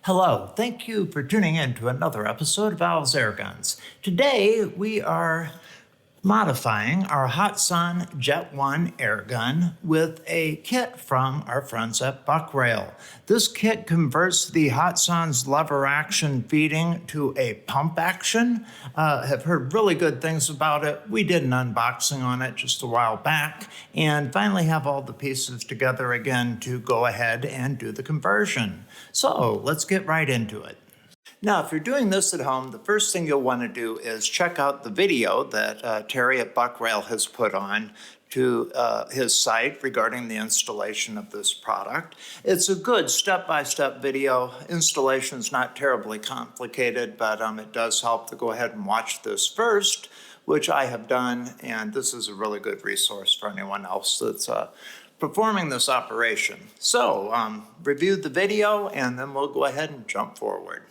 Hello, thank you for tuning in to another episode of Al's Airguns. Today we are modifying our Hatsan Jet 1 airgun with a kit from our friends at Buckrail. This kit converts the Hatsan's lever action feeding to a pump action. Have heard really good things about it. We did an unboxing on it just a while back and finally have all the pieces together again to go ahead and do the conversion. So let's get right into it. Now, if you're doing this at home, the first thing you'll want to do is check out the video that Terry at Buckrail has put on to his site regarding the installation of this product. It's a good step-by-step video. Installation's not terribly complicated, but it does help to go ahead and watch this first, which I have done, and this is a really good resource for anyone else that's performing this operation. So, review the video, and then we'll go ahead and jump forward.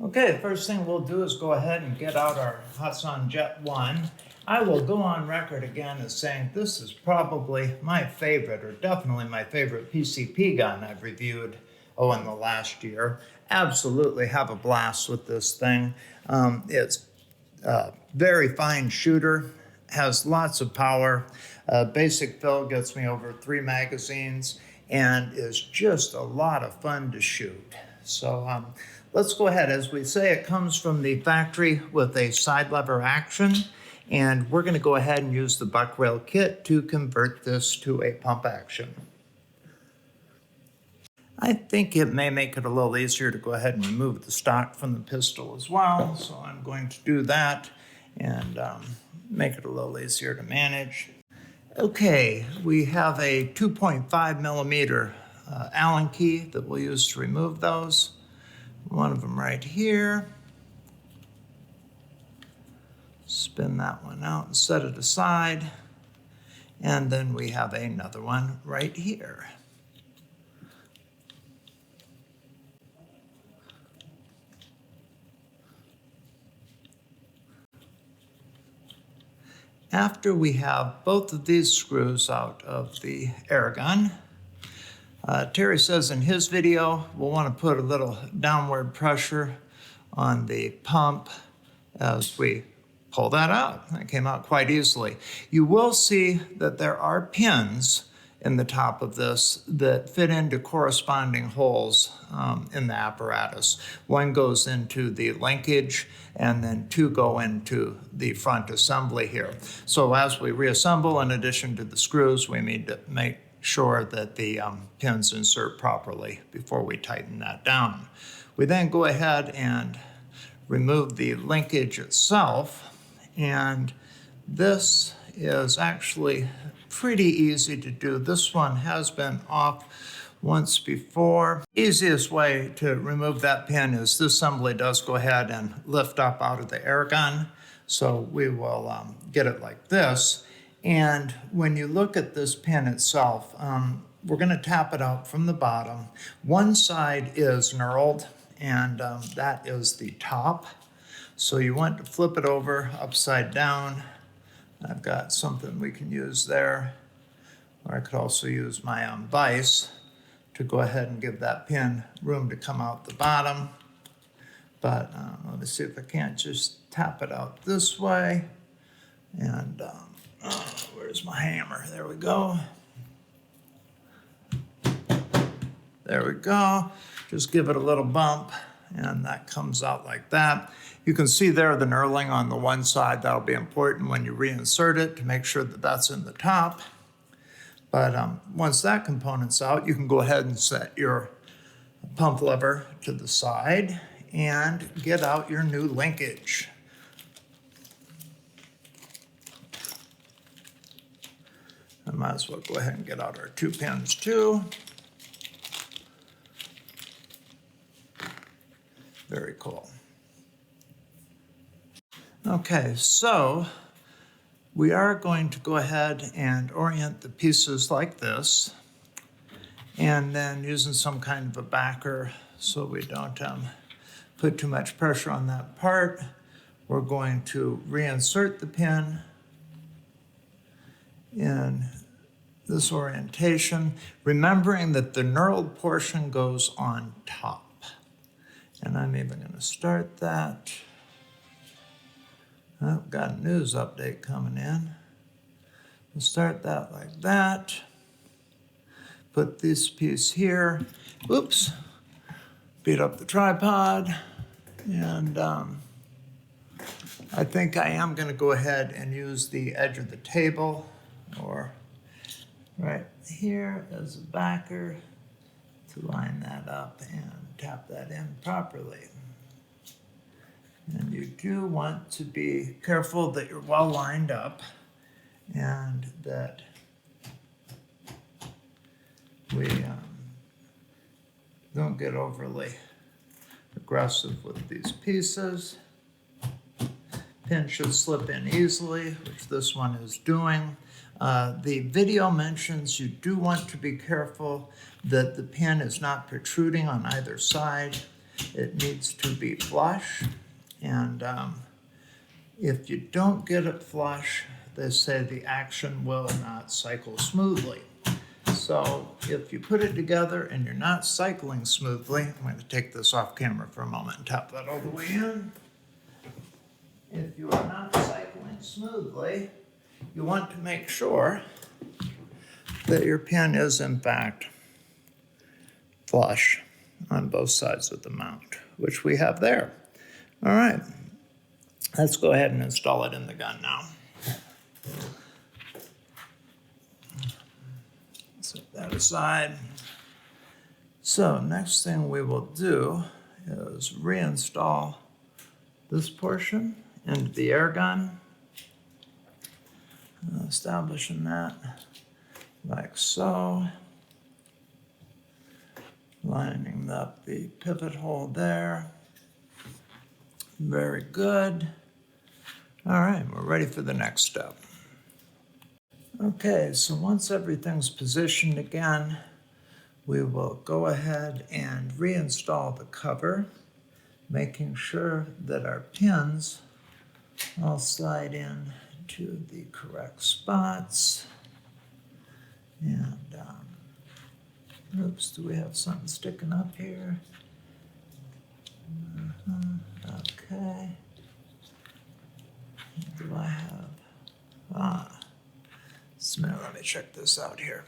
Okay, the first thing we'll do is go ahead and get out our Hatsan Jet 1. I will go on record again as saying this is probably my favorite, or definitely my favorite PCP gun I've reviewed, in the last year. Absolutely have a blast with this thing. It's a very fine shooter, has lots of power. Basic fill gets me over 3 magazines, and is just a lot of fun to shoot. So let's go ahead. As we say, it comes from the factory with a side lever action, and we're going to go ahead and use the Buckrail kit to convert this to a pump action. I think it may make it a little easier to go ahead and remove the stock from the pistol as well, so I'm going to do that and make it a little easier to manage. Okay, we have a 2.5 millimeter Allen key that we'll use to remove those. One of them right here. Spin that one out and set it aside. And then we have another one right here. After we have both of these screws out of the airgun, Terry says in his video, we'll want to put a little downward pressure on the pump as we pull that out. That came out quite easily. You will see that there are pins in the top of this that fit into corresponding holes in the apparatus. One goes into the linkage, and then 2 go into the front assembly here. So as we reassemble, in addition to the screws, we need to make sure that the pins insert properly before we tighten that down. We then go ahead and remove the linkage itself, and this is actually pretty easy to do. This one has been off once before. Easiest way to remove that pin is this assembly does go ahead and lift up out of the airgun. So we will get it like this. And when you look at this pin itself, we're going to tap it out from the bottom. One side is knurled, and that is the top. So you want to flip it over upside down. I've got something we can use there. Or I could also use my vise to go ahead and give that pin room to come out the bottom. But let me see if I can't just tap it out this way. And where's my hammer? There we go. There we go. Just give it a little bump, and that comes out like that. You can see there the knurling on the one side. That'll be important when you reinsert it to make sure that that's in the top. But once that component's out, you can go ahead and set your pump lever to the side and get out your new linkage. I might as well go ahead and get out our 2 pins too. Very cool. Okay, so we are going to go ahead and orient the pieces like this, and then using some kind of a backer so we don't put too much pressure on that part, we're going to reinsert the pin in this orientation, remembering that the knurled portion goes on top. And I'm even going to start that. I've got a news update coming in. We'll start that like that. Put this piece here. Oops. Beat up the tripod. And I think I am going to go ahead and use the edge of the table, or right here as a backer, to line that up and tap that in properly. And you do want to be careful that you're well lined up and that we don't get overly aggressive with these pieces. Pin should slip in easily, which this one is doing. The video mentions you do want to be careful that the pin is not protruding on either side. It needs to be flush. And if you don't get it flush, they say the action will not cycle smoothly. So if you put it together and you're not cycling smoothly, I'm going to take this off camera for a moment and tap that all the way in. If you are not cycling smoothly, you want to make sure that your pin is in fact flush on both sides of the mount, which we have there. All right, let's go ahead and install it in the gun now. Set that aside. So next thing we will do is reinstall this portion into the airgun. Establishing that like so. Lining up the pivot hole there. Very good. All right, we're ready for the next step. Okay, so once everything's positioned again, we will go ahead and reinstall the cover, making sure that our pins all slide in to the correct spots. And, oops, do we have something sticking up here? Okay. What do I have? Just a minute, let me check this out here.